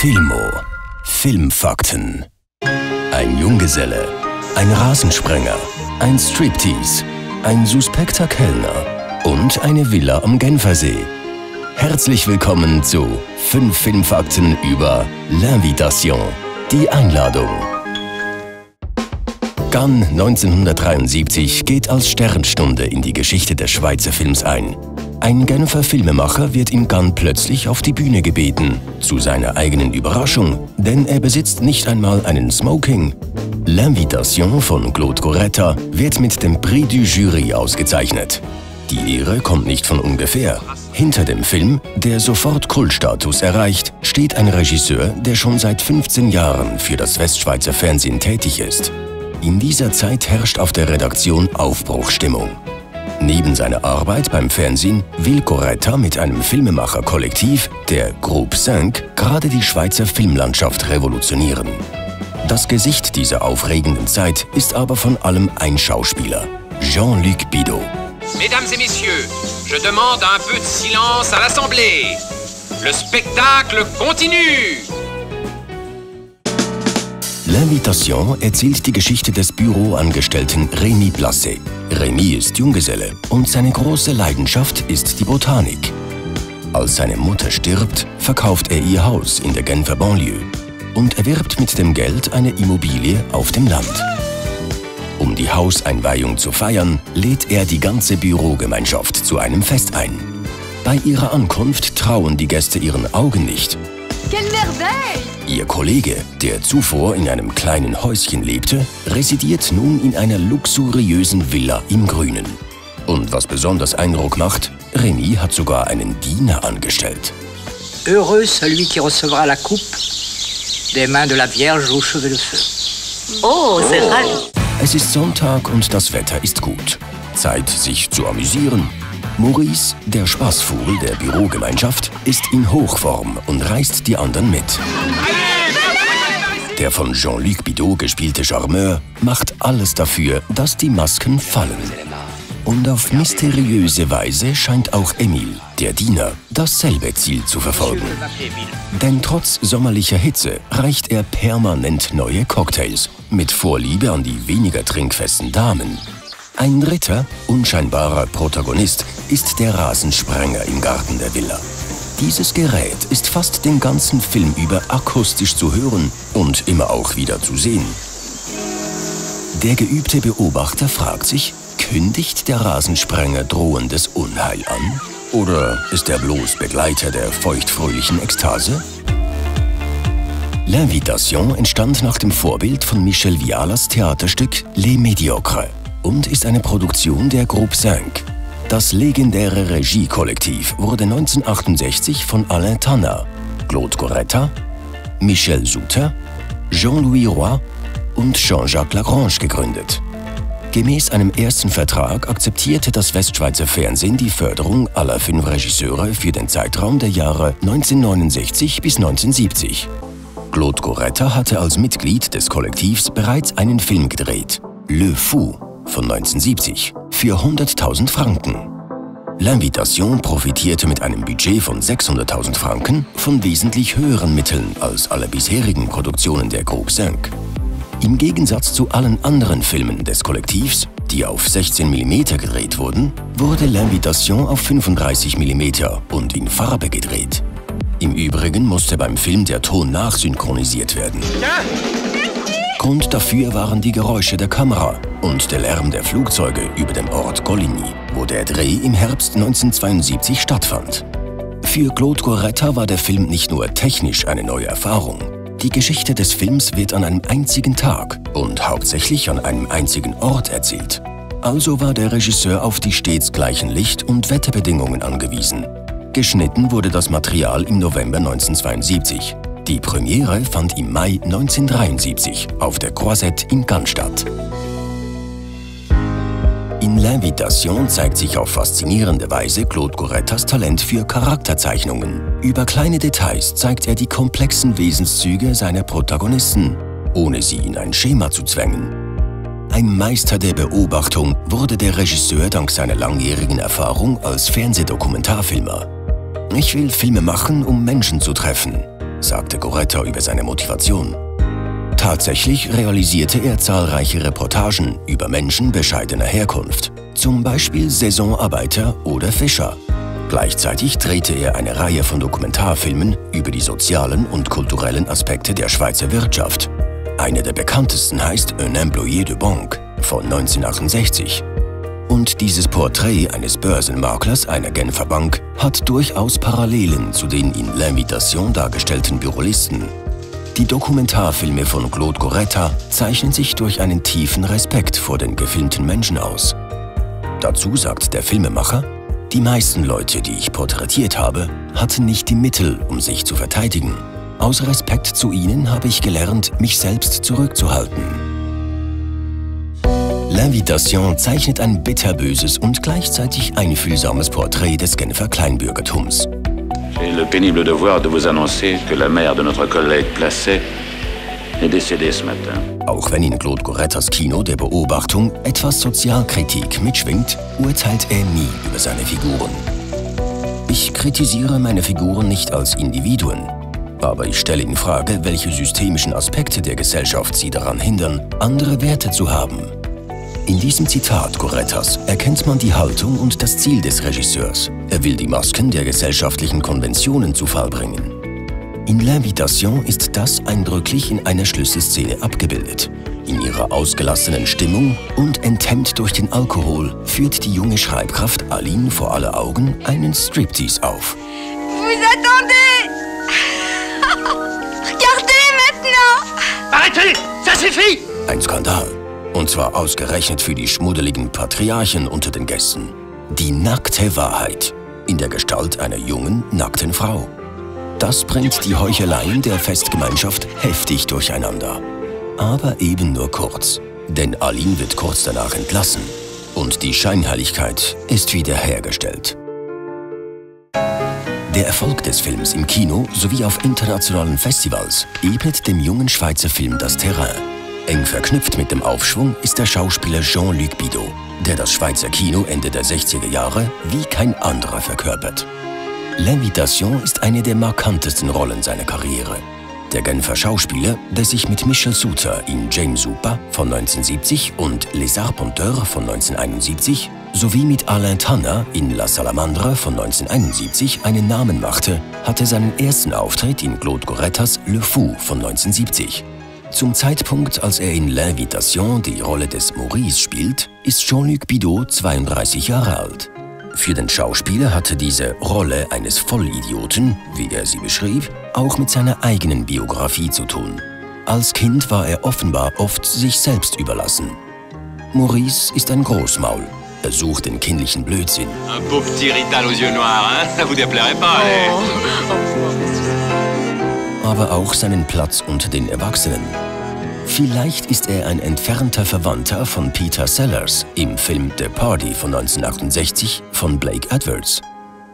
Filmo. Filmfakten. Ein Junggeselle, ein Rasensprenger, ein Striptease, ein suspekter Kellner und eine Villa am Genfersee. Herzlich willkommen zu 5 Filmfakten über L'Invitation, die Einladung. Cannes 1973 geht als Sternstunde in die Geschichte des Schweizer Films ein. Ein Genfer Filmemacher wird in Cannes plötzlich auf die Bühne gebeten, zu seiner eigenen Überraschung, denn er besitzt nicht einmal einen Smoking. L'Invitation von Claude Corretta wird mit dem Prix du Jury ausgezeichnet. Die Ehre kommt nicht von ungefähr. Hinter dem Film, der sofort Kultstatus erreicht, steht ein Regisseur, der schon seit 15 Jahren für das Westschweizer Fernsehen tätig ist. In dieser Zeit herrscht auf der Redaktion Aufbruchsstimmung. Neben seiner Arbeit beim Fernsehen will Corretta mit einem Filmemacherkollektiv, der Groupe 5, gerade die Schweizer Filmlandschaft revolutionieren. Das Gesicht dieser aufregenden Zeit ist aber von allem ein Schauspieler, Jean-Luc Bideau. Mesdames et Messieurs, je demande un peu de silence à l'Assemblée. Le spectacle continue. L'Invitation erzählt die Geschichte des Büroangestellten Rémi Placé. Rémi ist Junggeselle und seine große Leidenschaft ist die Botanik. Als seine Mutter stirbt, verkauft er ihr Haus in der Genfer Banlieue und erwirbt mit dem Geld eine Immobilie auf dem Land. Um die Hauseinweihung zu feiern, lädt er die ganze Bürogemeinschaft zu einem Fest ein. Bei ihrer Ankunft trauen die Gäste ihren Augen nicht. Quelle merveille! Ihr Kollege, der zuvor in einem kleinen Häuschen lebte, residiert nun in einer luxuriösen Villa im Grünen. Und was besonders Eindruck macht, Rémi hat sogar einen Diener angestellt. Heureux celui qui recevra la coupe des mains de la Vierge aux cheveux de feu. Oh, c'est vrai! Es ist Sonntag und das Wetter ist gut. Zeit, sich zu amüsieren. Maurice, der Spaßvogel der Bürogemeinschaft, ist in Hochform und reißt die anderen mit. Der von Jean-Luc Bideau gespielte Charmeur macht alles dafür, dass die Masken fallen. Und auf mysteriöse Weise scheint auch Emile, der Diener, dasselbe Ziel zu verfolgen. Denn trotz sommerlicher Hitze reicht er permanent neue Cocktails, mit Vorliebe an die weniger trinkfesten Damen. Ein dritter, unscheinbarer Protagonist ist der Rasensprenger im Garten der Villa. Dieses Gerät ist fast den ganzen Film über akustisch zu hören und immer auch wieder zu sehen. Der geübte Beobachter fragt sich, kündigt der Rasensprenger drohendes Unheil an? Oder ist er bloß Begleiter der feuchtfröhlichen Ekstase? L'Invitation entstand nach dem Vorbild von Michel Vialas Theaterstück Les Médiocres und ist eine Produktion der Groupe 5. Das legendäre Regiekollektiv wurde 1968 von Alain Tanat, Claude Corretta, Michel Suter, Jean-Louis Roy und Jean-Jacques Lagrange gegründet. Gemäß einem ersten Vertrag akzeptierte das Westschweizer Fernsehen die Förderung aller 5 Regisseure für den Zeitraum der Jahre 1969 bis 1970. Claude Corretta hatte als Mitglied des Kollektivs bereits einen Film gedreht, Le Fou von 1970, für 100.000 Franken. L'Invitation profitierte mit einem Budget von 600.000 Franken von wesentlich höheren Mitteln als alle bisherigen Produktionen der Groupe 5. Im Gegensatz zu allen anderen Filmen des Kollektivs, die auf 16 mm gedreht wurden, wurde L'Invitation auf 35 mm und in Farbe gedreht. Im Übrigen musste beim Film der Ton nachsynchronisiert werden. Grund dafür waren die Geräusche der Kamera und der Lärm der Flugzeuge über dem Ort Coligny, wo der Dreh im Herbst 1972 stattfand. Für Claude Corretta war der Film nicht nur technisch eine neue Erfahrung. Die Geschichte des Films wird an einem einzigen Tag und hauptsächlich an einem einzigen Ort erzählt. Also war der Regisseur auf die stets gleichen Licht- und Wetterbedingungen angewiesen. Geschnitten wurde das Material im November 1972. Die Premiere fand im Mai 1973 auf der Croisette in Cannes statt. In L'Invitation zeigt sich auf faszinierende Weise Claude Correttas Talent für Charakterzeichnungen. Über kleine Details zeigt er die komplexen Wesenszüge seiner Protagonisten, ohne sie in ein Schema zu zwängen. Ein Meister der Beobachtung wurde der Regisseur dank seiner langjährigen Erfahrung als Fernsehdokumentarfilmer. Ich will Filme machen, um Menschen zu treffen. sagte Goretta über seine Motivation. Tatsächlich realisierte er zahlreiche Reportagen über Menschen bescheidener Herkunft, zum Beispiel Saisonarbeiter oder Fischer. Gleichzeitig drehte er eine Reihe von Dokumentarfilmen über die sozialen und kulturellen Aspekte der Schweizer Wirtschaft. Einer der bekanntesten heißt Un employé de banque von 1968. Und dieses Porträt eines Börsenmaklers einer Genfer Bank hat durchaus Parallelen zu den in L'Invitation dargestellten Bürolisten. Die Dokumentarfilme von Claude Goretta zeichnen sich durch einen tiefen Respekt vor den gefilmten Menschen aus. Dazu sagt der Filmemacher: Die meisten Leute, die ich porträtiert habe, hatten nicht die Mittel, um sich zu verteidigen. Aus Respekt zu ihnen habe ich gelernt, mich selbst zurückzuhalten. L'Invitation zeichnet ein bitterböses und gleichzeitig einfühlsames Porträt des Genfer Kleinbürgertums. J'ai le pénible devoir de vous annoncer que la mère de notre collègue Placet est décédée ce matin. Auch wenn in Claude Gorettas Kino der Beobachtung etwas Sozialkritik mitschwingt, urteilt er nie über seine Figuren. Ich kritisiere meine Figuren nicht als Individuen, aber ich stelle in Frage, welche systemischen Aspekte der Gesellschaft sie daran hindern, andere Werte zu haben. In diesem Zitat Gorettas erkennt man die Haltung und das Ziel des Regisseurs. Er will die Masken der gesellschaftlichen Konventionen zu Fall bringen. In L'Invitation ist das eindrücklich in einer Schlüsselszene abgebildet. In ihrer ausgelassenen Stimmung und enthemmt durch den Alkohol führt die junge Schreibkraft Aline vor aller Augen einen Striptease auf. Vous attendez. Regardez maintenant. Arrêtez! Ça suffit! Ein Skandal. Und zwar ausgerechnet für die schmuddeligen Patriarchen unter den Gästen. Die nackte Wahrheit in der Gestalt einer jungen, nackten Frau. Das bringt die Heucheleien der Festgemeinschaft heftig durcheinander. Aber eben nur kurz, denn Aline wird kurz danach entlassen und die Scheinheiligkeit ist wiederhergestellt. Der Erfolg des Films im Kino sowie auf internationalen Festivals ebnet dem jungen Schweizer Film das Terrain. Eng verknüpft mit dem Aufschwung ist der Schauspieler Jean-Luc Bidault, der das Schweizer Kino Ende der 60er Jahre wie kein anderer verkörpert. L'Invitation ist eine der markantesten Rollen seiner Karriere. Der Genfer Schauspieler, der sich mit Michel Souter in James Hooper von 1970 und Les Arpenteurs von 1971 sowie mit Alain Tanner in La Salamandre von 1971 einen Namen machte, hatte seinen ersten Auftritt in Claude Gorettas Le Fou von 1970. Zum Zeitpunkt, als er in L'Invitation die Rolle des Maurice spielt, ist Jean-Luc Bidault 32 Jahre alt. Für den Schauspieler hatte diese Rolle eines Vollidioten, wie er sie beschrieb, auch mit seiner eigenen Biografie zu tun. Als Kind war er offenbar oft sich selbst überlassen. Maurice ist ein Großmaul. Er sucht den kindlichen Blödsinn. Un beau petit rital aux yeux noirs, hein? Ça vous déplairait pas, Aber auch seinen Platz unter den Erwachsenen. Vielleicht ist er ein entfernter Verwandter von Peter Sellers im Film The Party von 1968 von Blake Edwards.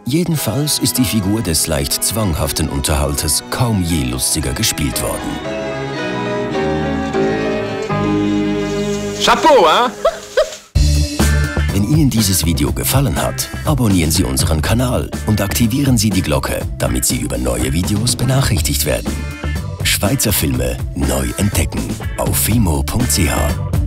Jedenfalls ist die Figur des leicht zwanghaften Unterhalters kaum je lustiger gespielt worden. Chapeau, hein? Wenn Ihnen dieses Video gefallen hat, abonnieren Sie unseren Kanal und aktivieren Sie die Glocke, damit Sie über neue Videos benachrichtigt werden. Schweizer Filme neu entdecken auf filmo.ch